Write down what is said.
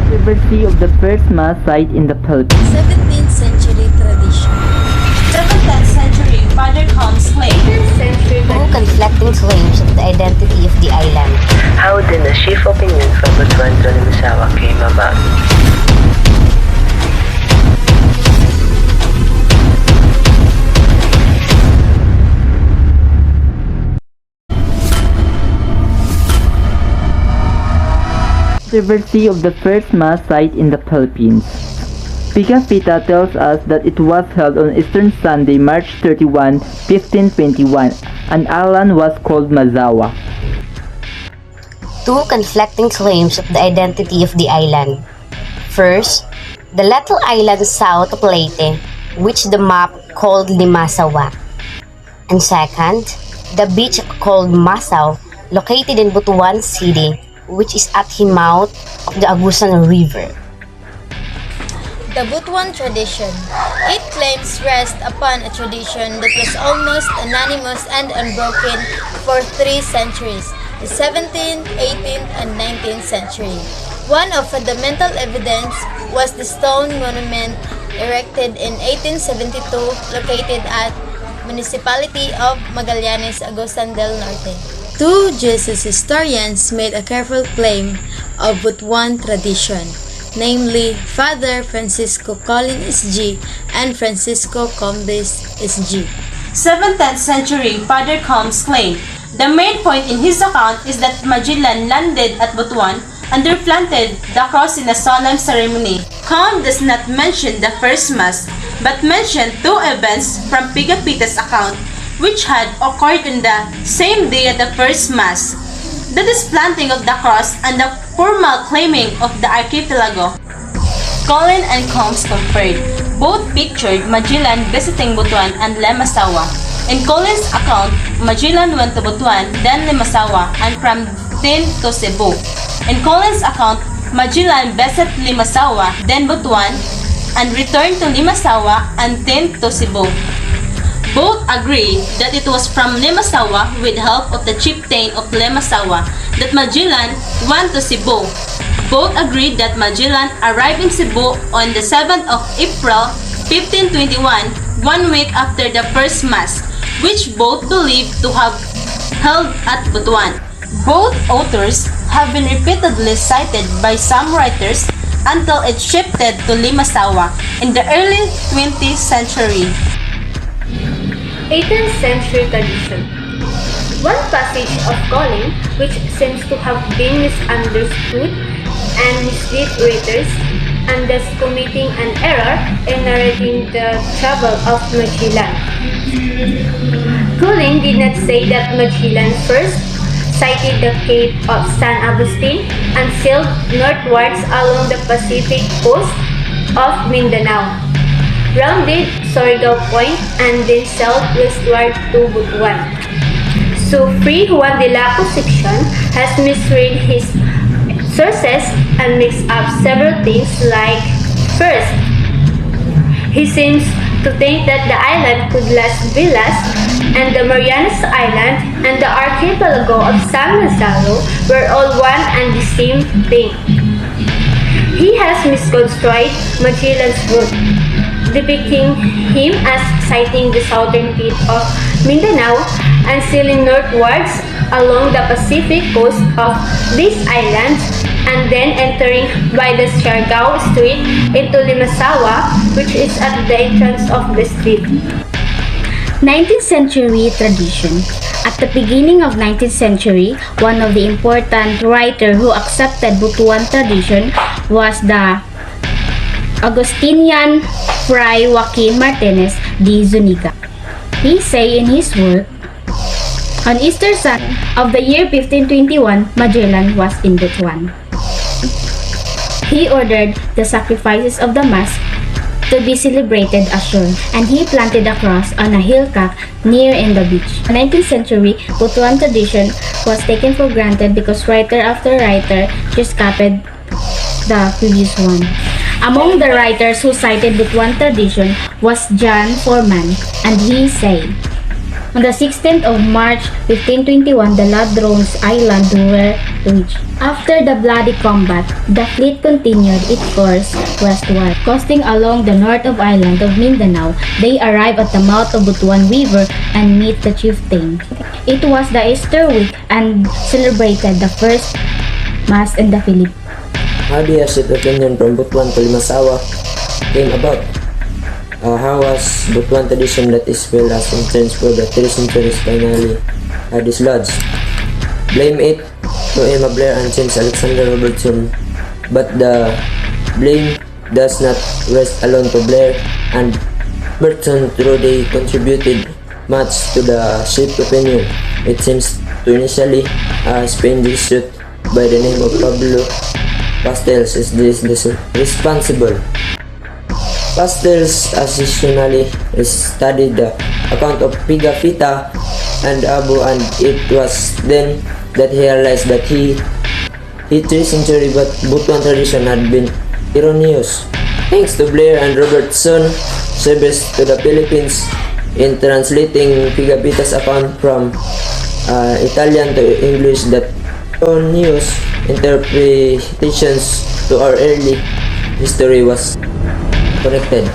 Controversy of the first mass site in the Philippines. 17th century tradition. 7th century Father Combs claim. 18th century Two conflicting claims of the identity of the island. How then a shift opinion from Butuan to Limasawa came about? Controversy of the first mass site in the Philippines. Pita tells us that it was held on Eastern Sunday, March 31, 1521. An island was called Masao. Two conflicting claims of the identity of the island. First, the little island south of Leyte, which the map called Limasawa. And second, the beach called Masao, located in Butuan City, which is at the mouth of the Agusan River. The Butuan tradition. It claims rest upon a tradition that was almost anonymous and unbroken for 3 centuries, the 17th, 18th, and 19th century. One of fundamental evidence was the stone monument erected in 1872 located at Municipality of Magallanes, Agusan del Norte. Two Jesus historians made a careful claim of Butuan tradition, namely Father Francisco Colin S.G. and Francisco Combes S.G. 7th century Father Combs claim. The main point in his account is that Magellan landed at Butuan and there planted the cross in a solemn ceremony. Combs does not mention the first mass, but mentioned 2 events from Pita's account which had occurred in the same day at the first mass. That is planting of the cross and the formal claiming of the archipelago. Colin and Combs conferred. Both pictured Magellan visiting Butuan and Limasawa. In Colin's account, Magellan went to Butuan, then Limasawa, and from then to Cebu. In Colin's account, Magellan visited Limasawa, then Butuan, and returned to Limasawa and then to Cebu. Both agree that it was from Limasawa with help of the chieftain of Limasawa that Magellan went to Cebu. Both agreed that Magellan arrived in Cebu on the 7th of April 1521, 1 week after the first mass, which both believed to have held at Butuan. Both authors have been repeatedly cited by some writers until it shifted to Limasawa in the early 20th century. 18th century tradition. One passage of Colin, which seems to have been misunderstood and misled readers, and thus committing an error in narrating the travel of Magellan. Colin did not say that Magellan first sighted the Cape of San Agustin and sailed northwards along the Pacific coast of Mindanao, rounded Surigao Point, and then sailed westward to Butuan. So Free Juan de Laco section has misread his sources and mixed up several things like, first, he seems to think that the island could Las Villas and the Marianas Island and the archipelago of San Masao were all one and the same thing. He has misconstrued Magellan's route, depicting him as sighting the southern tip of Mindanao and sailing northwards along the Pacific coast of these islands and then entering by the Surigao Strait into Limasawa, which is at the entrance of the strait. 19th century tradition. At the beginning of 19th century, one of the important writer who accepted Butuan tradition was the Augustinian Fray Joaquin Martinez de Zuniga. He say in his work, on Easter Sunday of the year 1521, Magellan was in Butuan. He ordered the sacrifices of the Mass to be celebrated ashore, and he planted a cross on a hilltop near in the beach. In the 19th century, Butuan tradition was taken for granted because writer after writer just copied the previous one. Among the writers who cited Butuan tradition was John Foreman, and he said, On the 16th of March 1521, the Ladrones Island were reached. After the bloody combat, the fleet continued its course westward. Coasting along the north of island of Mindanao, they arrived at the mouth of Butuan River and meet the chieftain. It was the Easter week and celebrated the first Mass in the Philippines. How the ship opinion from Butuan to Limasawa came about? How was Butuan tradition that is well as entrenched for the 3 centuries finally dislodged? Blame it to Emma Blair and James Alexander Robertson, but the blame does not rest alone to Blair and Robertson, though they contributed much to the ship opinion. It seems to initially Spain suit by the name of Pablo Pasteles is this responsible. Pasteles additionally studied the account of Pigafetta and Abu, and it was then that he realized that he 3 century but Butuan tradition had been erroneous. Thanks to Blair and Robertson service to the Philippines in translating Pigafetta's account from Italian to English, that erroneous interpretations to our early history was corrected.